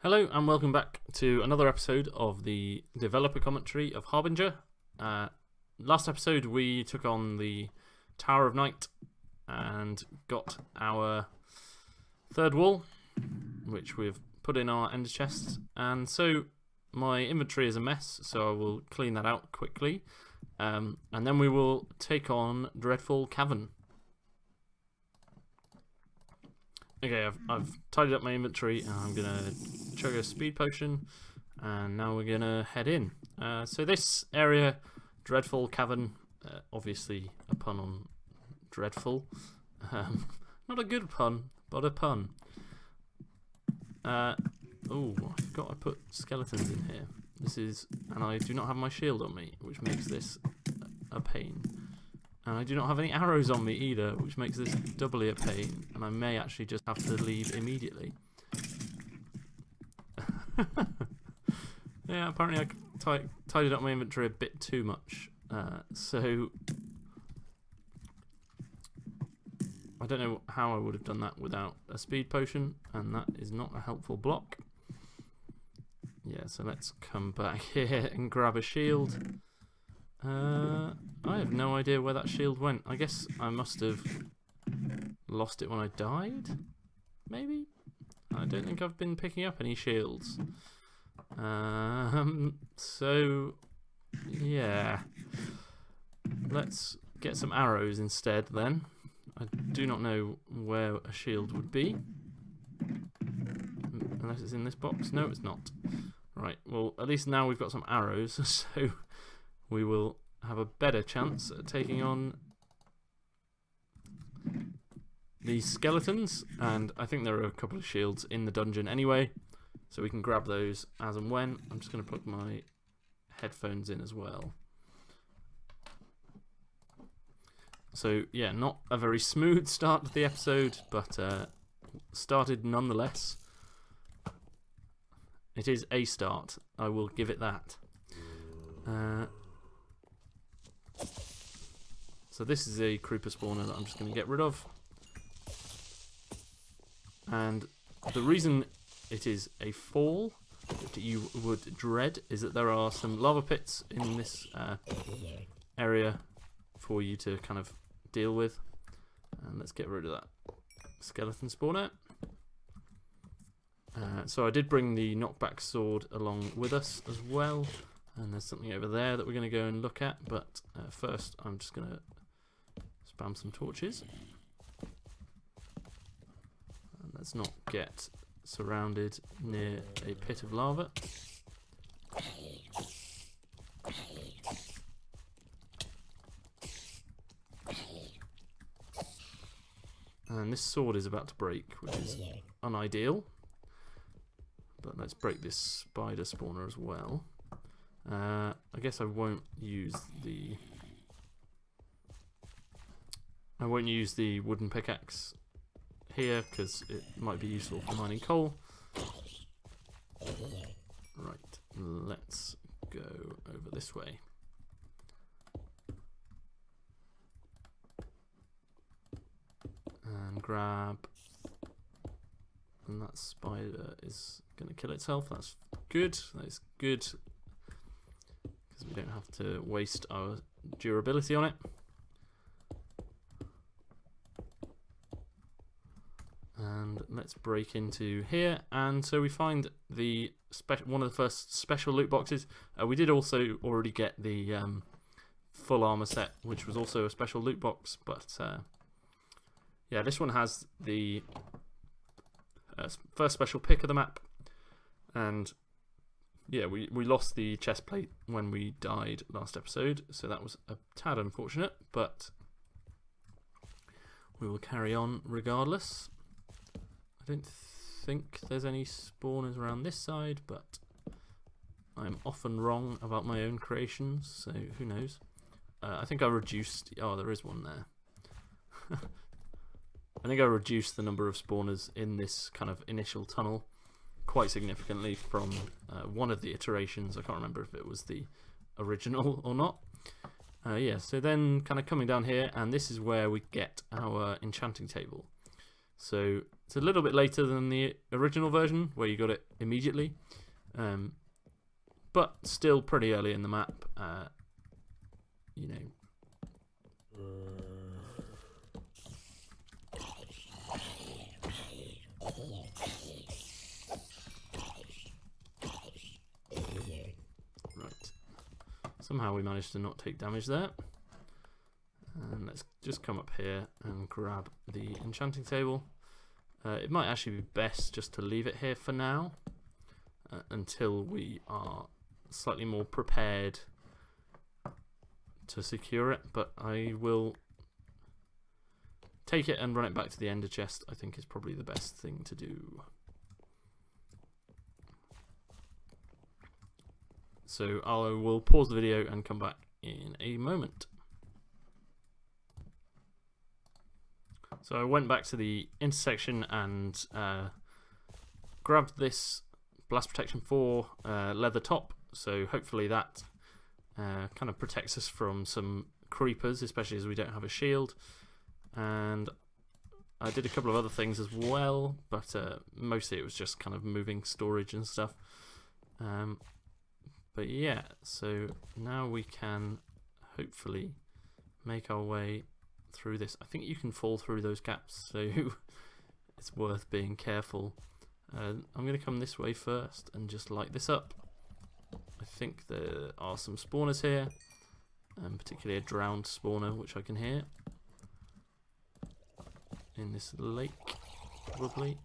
Hello and welcome back to another episode of the developer commentary of Harbinger. Last episode we took on the Tower of Night and got our third wall, which we've put in our ender chests, and so my inventory is a mess, so I will clean that out quickly, and then we will take on Dreadful Cavern. Okay, I've tidied up my inventory and I'm gonna chug a speed potion, and now we're gonna head in. So this area, Dreadful Cavern, obviously a pun on dreadful. Not a good pun, but a pun. Oh, I forgot I put skeletons in here. And I do not have my shield on me, which makes this a pain. And I do not have any arrows on me either, which makes this doubly a pain, and I may actually just have to leave immediately. Yeah, apparently I tidied up my inventory a bit too much, so I don't know how I would have done that without a speed potion, and that is not a helpful block. Yeah, so let's come back here and grab a shield. I have no idea where that shield went. I guess I must have lost it when I died, maybe? I don't think I've been picking up any shields. So, yeah. Let's get some arrows instead then. I do not know where a shield would be. Unless it's in this box. No, it's not. Right, well, at least now we've got some arrows, so we will have a better chance at taking on these skeletons, and I think there are a couple of shields in the dungeon anyway, so we can grab those as and when. I'm just going to plug my headphones in as well. So yeah, not a very smooth start to the episode, but started nonetheless. It is a start, I will give it that. So this is a creeper spawner that I'm just going to get rid of. And the reason it is a fall that you would dread is that there are some lava pits in this area for you to kind of deal with. And let's get rid of that skeleton spawner. So I did bring the knockback sword along with us as well. And there's something over there that we're going to go and look at, but first I'm just going to spam some torches. And let's not get surrounded near a pit of lava. And this sword is about to break, which is unideal. But let's break this spider spawner as well. I guess I won't use the wooden pickaxe here because it might be useful for mining coal. Right, let's go over this way. And grab, and that spider is going to kill itself. That's good. That is good. We don't have to waste our durability on it. And let's break into here. And so we find the one of the first special loot boxes. We did also already get the full armor set, which was also a special loot box. But yeah, this one has the first special pick of the map. And yeah, we lost the chest plate when we died last episode, so that was a tad unfortunate, but we will carry on regardless. I don't think there's any spawners around this side, but I'm often wrong about my own creations, so who knows. I think I reduced... Oh, there is one there. I think I reduced the number of spawners in this kind of initial tunnel quite significantly from one of the iterations. I can't remember if it was the original or not. Yeah, so then kind of coming down here, and this is where we get our enchanting table. So it's a little bit later than the original version where you got it immediately, but still pretty early in the map. You know. Right. Somehow we managed to not take damage there. And let's just come up here and grab the enchanting table. It might actually be best just to leave it here for now until we are slightly more prepared to secure it, but I will take it and run it back to the ender chest. I think is probably the best thing to do. So I will pause the video and come back in a moment. So I went back to the intersection and grabbed this Blast Protection 4 leather top. So hopefully that kind of protects us from some creepers, especially as we don't have a shield. And I did a couple of other things as well, but mostly it was just kind of moving storage and stuff. But yeah, so now we can hopefully make our way through this. I think you can fall through those gaps, so it's worth being careful. I'm going to come this way first and just light this up. I think there are some spawners here, particularly a drowned spawner, which I can hear in this lake, probably.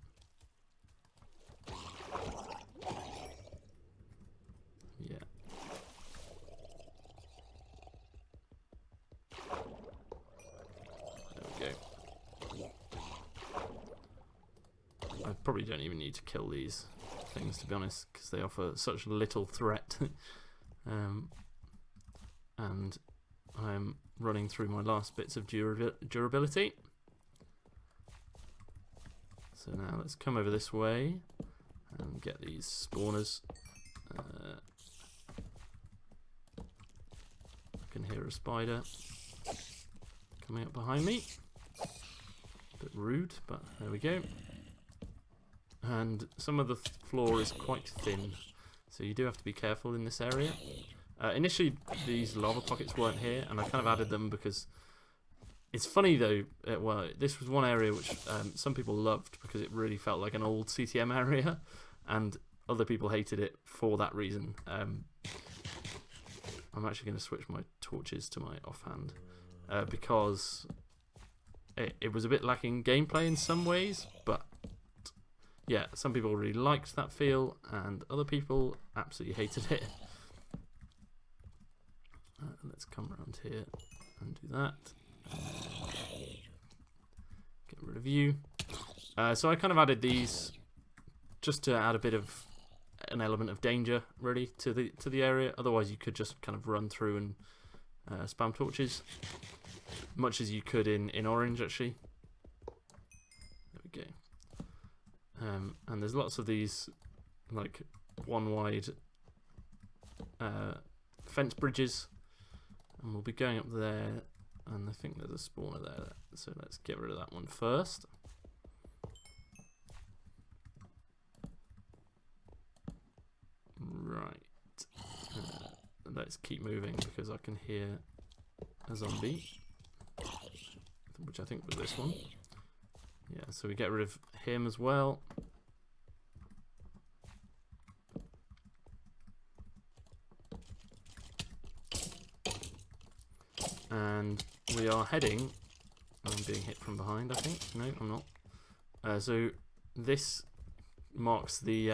Yeah. There we go. I probably don't even need to kill these things, to be honest, because they offer such little threat. And I'm running through my last bits of durability. So now let's come over this way and get these spawners. I can hear a spider coming up behind me. A bit rude, but there we go. And some of the floor is quite thin, so you do have to be careful in this area. Initially these lava pockets weren't here, and I kind of added them because it's funny though. Well, this was one area which some people loved because it really felt like an old CTM area, and other people hated it for that reason. I'm actually going to switch my torches to my offhand because it was a bit lacking gameplay in some ways, but yeah, some people really liked that feel and other people absolutely hated it. Let's come around here and do that. Get rid of you. So I kind of added these just to add a bit of an element of danger, really, to the area. Otherwise, you could just kind of run through and spam torches, much as you could in Orange, actually. There we go. And there's lots of these, like, one wide fence bridges, and we'll be going up there. And I think there's a spawner there, so let's get rid of that one first. Right. Let's keep moving because I can hear a zombie, which I think was this one. Yeah, so we get rid of him as well. And we are heading. I'm being hit from behind, I think. No, I'm not. So this marks the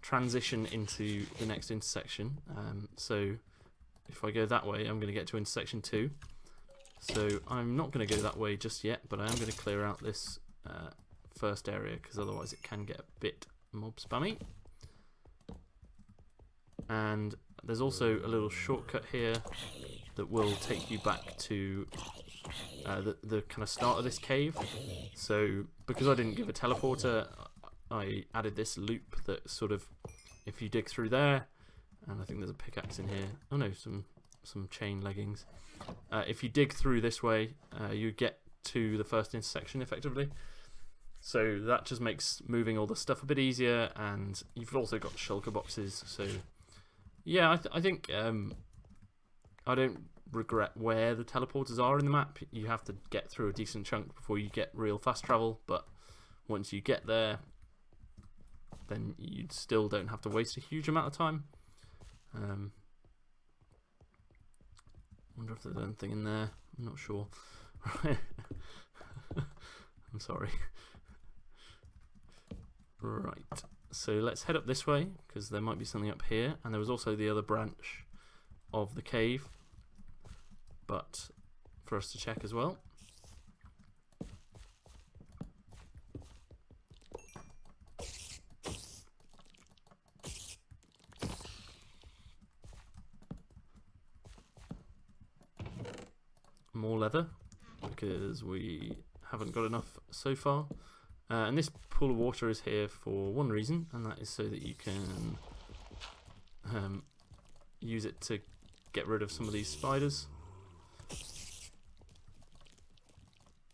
transition into the next intersection. So if I go that way, I'm going to get to intersection 2. So I'm not going to go that way just yet, but I am going to clear out this first area because otherwise it can get a bit mob spammy. And there's also a little shortcut here that will take you back to the kind of start of this cave. So because I didn't give a teleporter, I added this loop that sort of, if you dig through there, and I think there's a pickaxe in here. Oh no, some chain leggings. If you dig through this way, you get to the first intersection effectively. So that just makes moving all the stuff a bit easier, and you've also got shulker boxes. So yeah, I think I don't regret where the teleporters are in the map. You have to get through a decent chunk before you get real fast travel, but once you get there, then you still don't have to waste a huge amount of time. Wonder if there's anything in there. I'm not sure. I'm sorry. Right, so let's head up this way, because there might be something up here, and there was also the other branch of the cave, but for us to check as well. More leather, because we haven't got enough so far. And this pool of water is here for one reason, and that is so that you can use it to get rid of some of these spiders.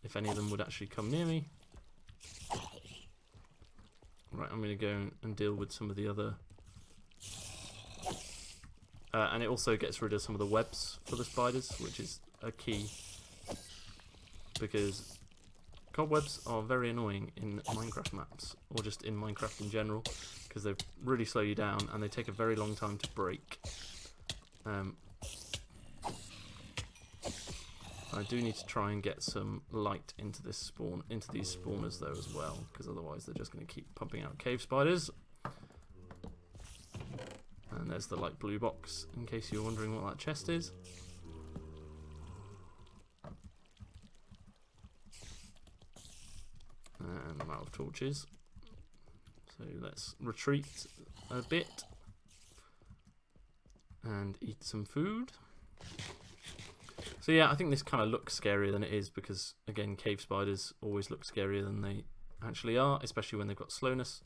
If any of them would actually come near me. Right, I'm going to go and deal with some of the other... and it also gets rid of some of the webs for the spiders, which is a key, because cobwebs are very annoying in Minecraft maps, or just in Minecraft in general, because they really slow you down and they take a very long time to break. I do need to try and get some light into these spawners though as well, because otherwise they're just going to keep pumping out cave spiders. And there's the light blue box, in case you're wondering what that chest is. And I'm out of torches, so let's retreat a bit and eat some food. So yeah, I think this kind of looks scarier than it is, because again, cave spiders always look scarier than they actually are, especially when they've got slowness,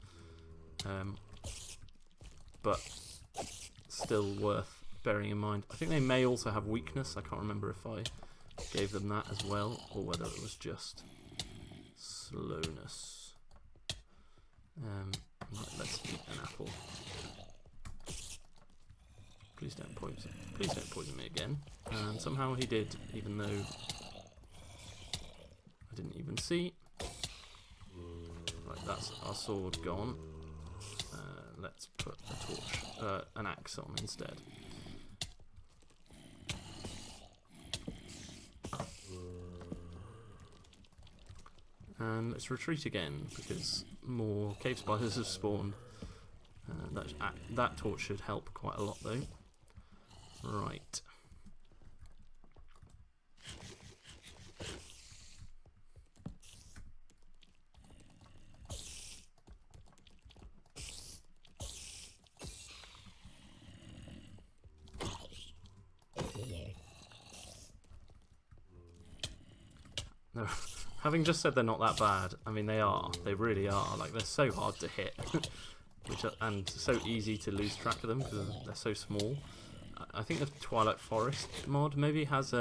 but still worth bearing in mind. I think they may also have weakness. I can't remember if I gave them that as well, or whether it was just slowness. Right, let's eat an apple. Please don't poison me again. And somehow he did, even though I didn't even see. Right, that's our sword gone. Let's put a torch, an axe on instead. And let's retreat again, because more cave spiders have spawned. That torch should help quite a lot though. Right. No. Having just said they're not that bad, I mean they are. They really are. Like, they're so hard to hit, and so easy to lose track of them because they're so small. I think the Twilight Forest mod maybe has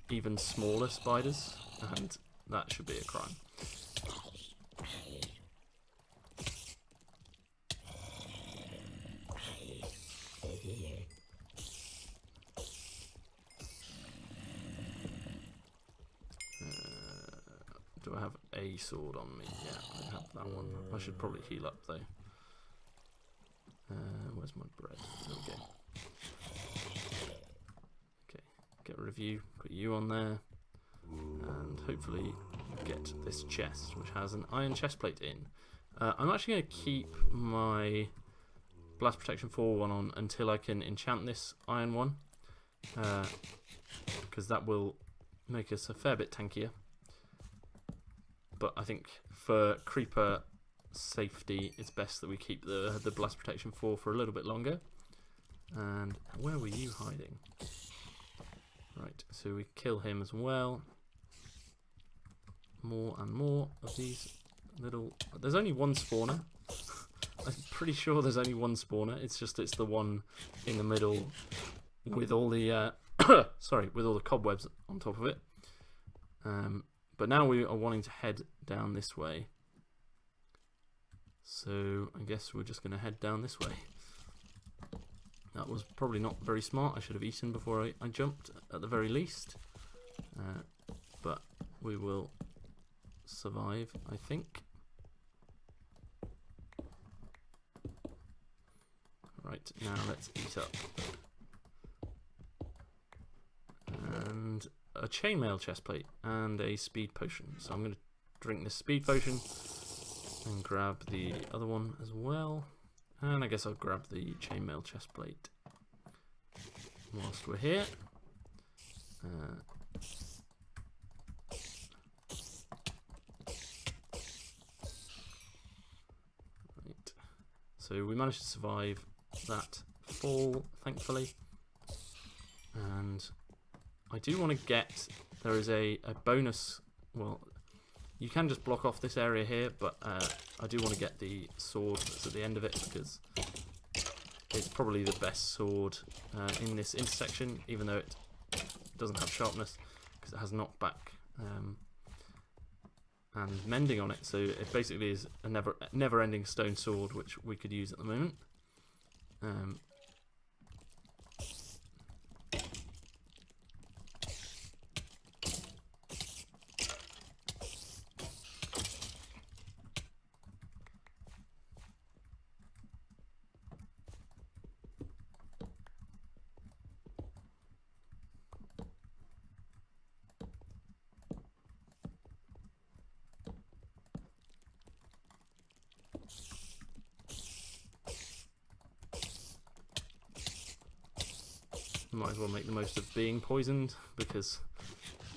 even smaller spiders, and that should be a crime. Do I have a sword on me? Yeah, I have that one. I should probably heal up though. Where's my bread? There we go. Okay, get rid of you, put you on there, and hopefully get this chest, which has an iron chest plate in. I'm actually going to keep my Blast Protection 4 one on until I can enchant this iron one, because that will make us a fair bit tankier. But I think for creeper safety, it's best that we keep the Blast Protection 4 for a little bit longer. And where were you hiding? Right, so we kill him as well. More and more of these little... There's only one spawner. I'm pretty sure there's only one spawner. It's the one in the middle with all the sorry, with all the cobwebs on top of it. But now we are wanting to head down this way. So I guess we're just going to head down this way. That was probably not very smart. I should have eaten before I jumped, at the very least. But we will survive, I think. Right, now let's eat up. And a chainmail chestplate and a speed potion. So I'm going to drink this speed potion and grab the other one as well. And I guess I'll grab the chainmail chestplate whilst we're here. Right. So we managed to survive that fall, thankfully. And I do want to get, there is a bonus, well, you can just block off this area here, but I do want to get the sword that's at the end of it, because it's probably the best sword in this intersection, even though it doesn't have sharpness, because it has knockback and mending on it. So it basically is a never-ending stone sword, which we could use at the moment. Might as well make the most of being poisoned, because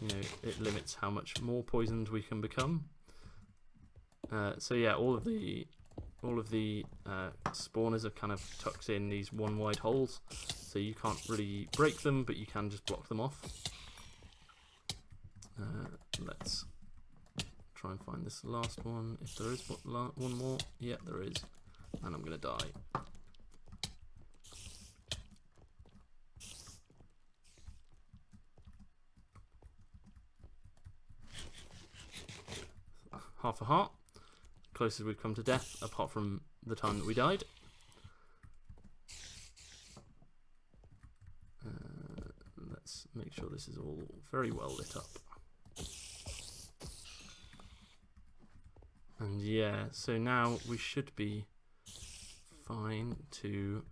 you know it limits how much more poisoned we can become. So yeah, all of the spawners are kind of tucked in these one wide holes, so you can't really break them, but you can just block them off. Let's try and find this last one, if there is one more. Yeah, there is, and I'm gonna die. Half a heart, closest we've come to death, apart from the time that we died. Let's make sure this is all very well lit up. And yeah, so now we should be fine to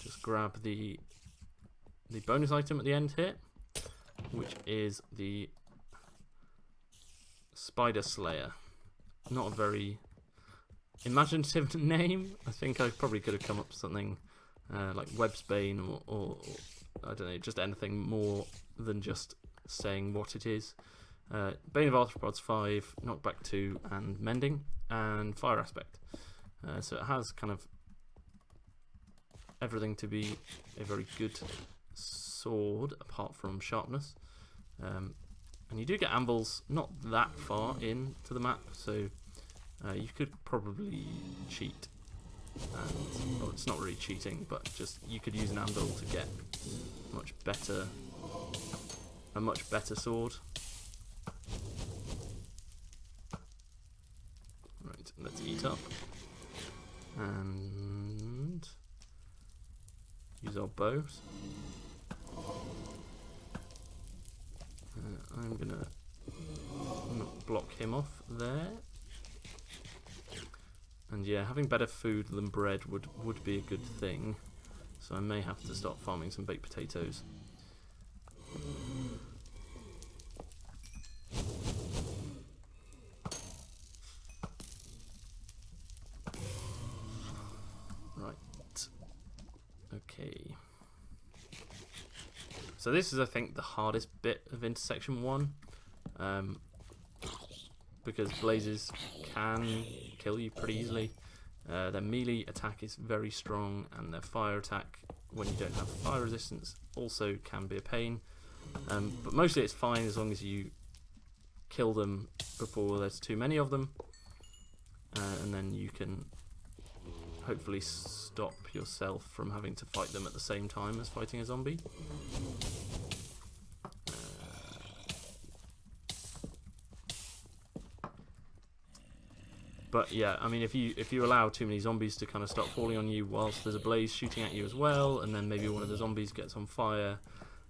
just grab the bonus item at the end here, which is the Spider Slayer. Not a very imaginative name. I think I probably could have come up with something like Web's Bane or I don't know, just anything more than just saying what it is. Bane of Arthropods 5, Knockback 2, and Mending, and Fire Aspect. So it has kind of everything to be a very good sword, apart from sharpness. And you do get anvils not that far into the map, so you could probably cheat. And, well, it's not really cheating, but just you could use an anvil to get a much better sword. Right, let's eat up and use our bows. I'm gonna not block him off there. And yeah, having better food than bread would be a good thing. So I may have to start farming some baked potatoes. Right. Okay. So this is, I think, the hardest bit of intersection 1, because blazes can kill you pretty easily. Their melee attack is very strong, and their fire attack, when you don't have fire resistance, also can be a pain. But mostly it's fine as long as you kill them before there's too many of them, and then you can hopefully stop yourself from having to fight them at the same time as fighting a zombie. But yeah, I mean, if you allow too many zombies to kind of start falling on you whilst there's a blaze shooting at you as well, and then maybe one of the zombies gets on fire,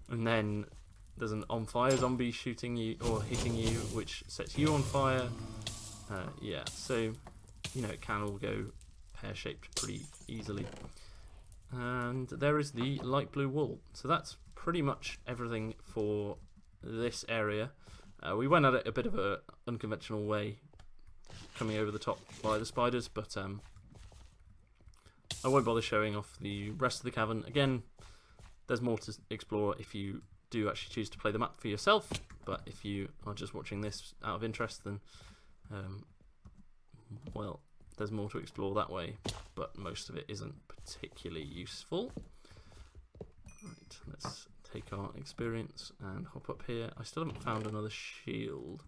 and then there's an on fire zombie shooting you or hitting you, which sets you on fire. Yeah, so it can all go pear-shaped pretty easily. And there is the light blue wool. So that's pretty much everything for this area. We went at it a bit of an unconventional way, coming over the top by the spiders, but I won't bother showing off the rest of the cavern. Again, there's more to explore if you do actually choose to play the map for yourself, but if you are just watching this out of interest, then well, there's more to explore that way, but most of it isn't particularly useful. Right, let's take our experience and hop up here. I still haven't found another shield.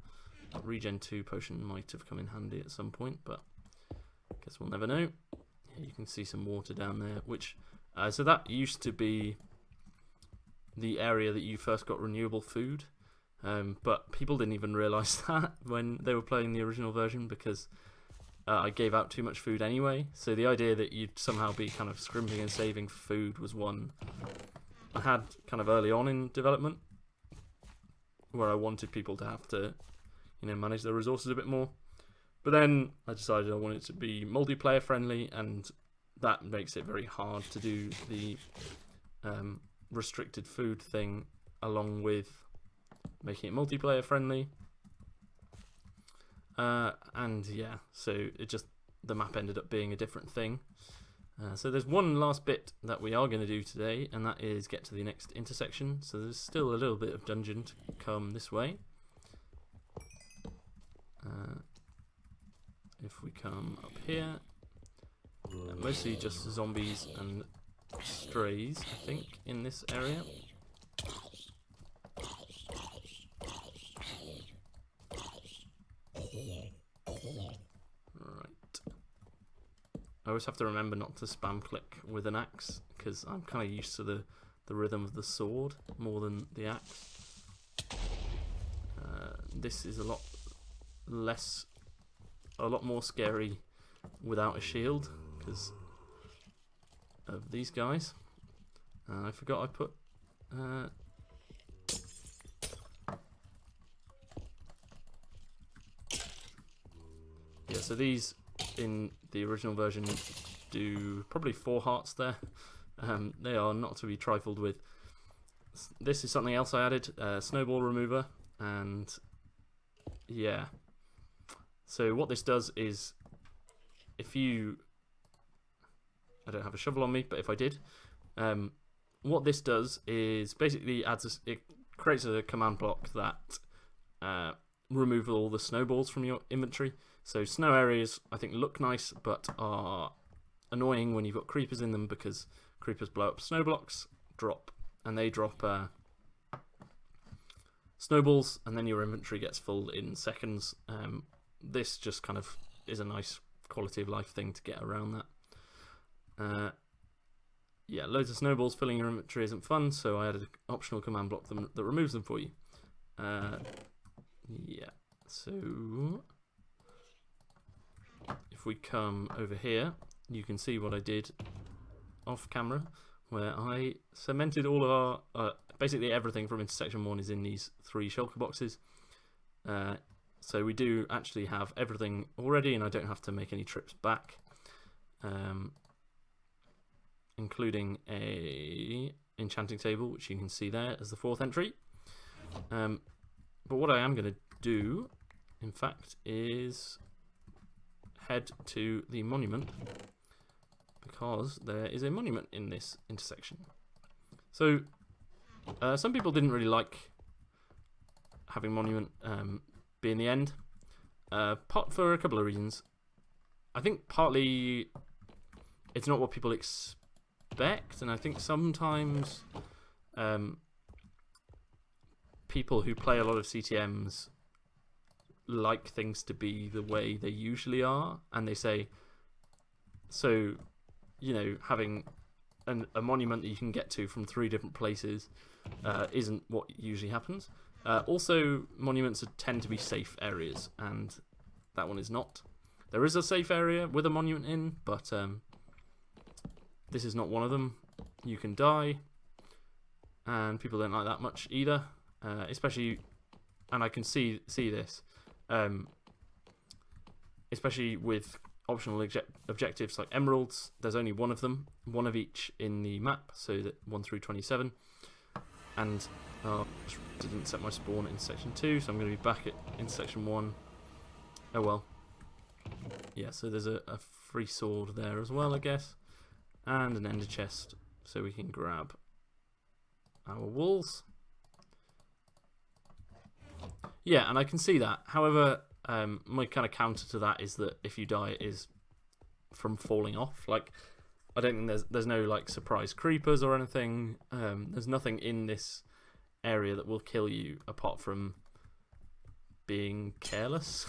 Regen 2 potion might have come in handy at some point, but I guess we'll never know. Yeah, you can see some water down there, which so that used to be the area that you first got renewable food, but people didn't even realise that when they were playing the original version, because I gave out too much food anyway. So the idea that you'd somehow be kind of scrimping and saving food was one I had kind of early on in development, where I wanted people to have to manage their resources a bit more. But then I decided I wanted it to be multiplayer friendly, and that makes it very hard to do the restricted food thing along with making it multiplayer friendly. And yeah, so the map ended up being a different thing. So there's one last bit that we are going to do today, and that is get to the next intersection. So there's still a little bit of dungeon to come this way. If we come up here, mostly just zombies and strays, I think, in this area. Right. I always have to remember not to spam click with an axe, because I'm kind of used to the rhythm of the sword more than the axe. This is a lot more scary without a shield because of these guys. I forgot I put yeah, so these in the original version do probably 4 hearts there. They are not to be trifled with. This is something else I added, snowball remover, and yeah. So what this does is, I don't have a shovel on me, but if I did, what this does is basically it creates a command block that removes all the snowballs from your inventory. So snow areas, I think, look nice, but are annoying when you've got creepers in them, because creepers blow up snow blocks, and they drop snowballs, and then your inventory gets full in seconds. This just kind of is a nice quality of life thing to get around that. Yeah, loads of snowballs filling your inventory isn't fun, so I added an optional command block that removes them for you. Yeah, so if we come over here, you can see what I did off camera, where I cemented all of our basically everything from intersection 1 is in these 3 shulker boxes. So we do actually have everything already, and I don't have to make any trips back, including a enchanting table, which you can see there as the 4th entry. But what I am going to do, in fact, is head to the monument, because there is a monument in this intersection. So some people didn't really like having monument be in the end, for a couple of reasons. I think partly it's not what people expect, and I think sometimes people who play a lot of CTMs like things to be the way they usually are, and they say, so, having a monument that you can get to from 3 different places isn't what usually happens. Also, monuments tend to be safe areas, and that one is not. There is a safe area with a monument in, but this is not one of them. You can die, and people don't like that much either, especially, and I can see this, especially with optional objectives like emeralds. There's only one of them, one of each in the map, so that 1 through 27. And didn't set my spawn in section 2, so I'm going to be back in section 1. Oh well. Yeah, so there's a free sword there as well, I guess, and an ender chest, so we can grab our walls. Yeah, and I can see that. However, my kind of counter to that is that if you die, it is from falling off. Like, I don't think there's no like surprise creepers or anything. There's nothing in this area that will kill you apart from being careless.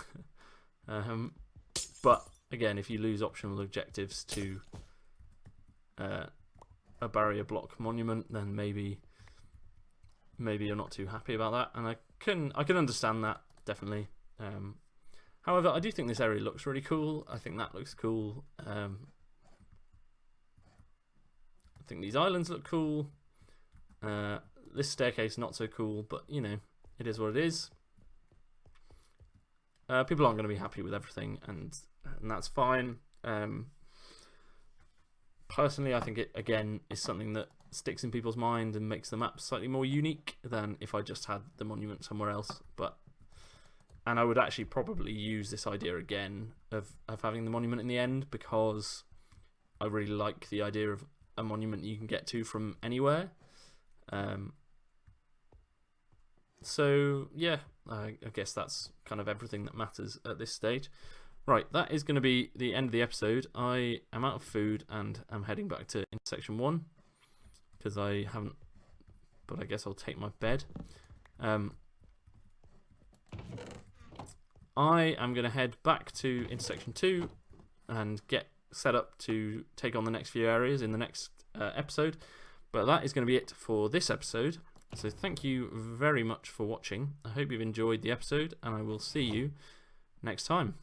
But again, if you lose optional objectives to a barrier block monument, then maybe you're not too happy about that, and I can understand that, definitely. However, I do think this area looks really cool. I think that looks cool. I think these islands look cool. This staircase not so cool, but you know, it is what it is. People aren't going to be happy with everything, and that's fine. Personally, I think it again is something that sticks in people's mind and makes the map slightly more unique than if I just had the monument somewhere else. And I would actually probably use this idea again of having the monument in the end, because I really like the idea of a monument you can get to from anywhere. So yeah, I guess that's kind of everything that matters at this stage. Right, that is going to be the end of the episode. I am out of food and I'm heading back to section 1 because I haven't, but I guess I'll take my bed. I am going to head back to intersection 2 and get set up to take on the next few areas in the next episode. But that is going to be it for this episode. So thank you very much for watching. I hope you've enjoyed the episode, and I will see you next time.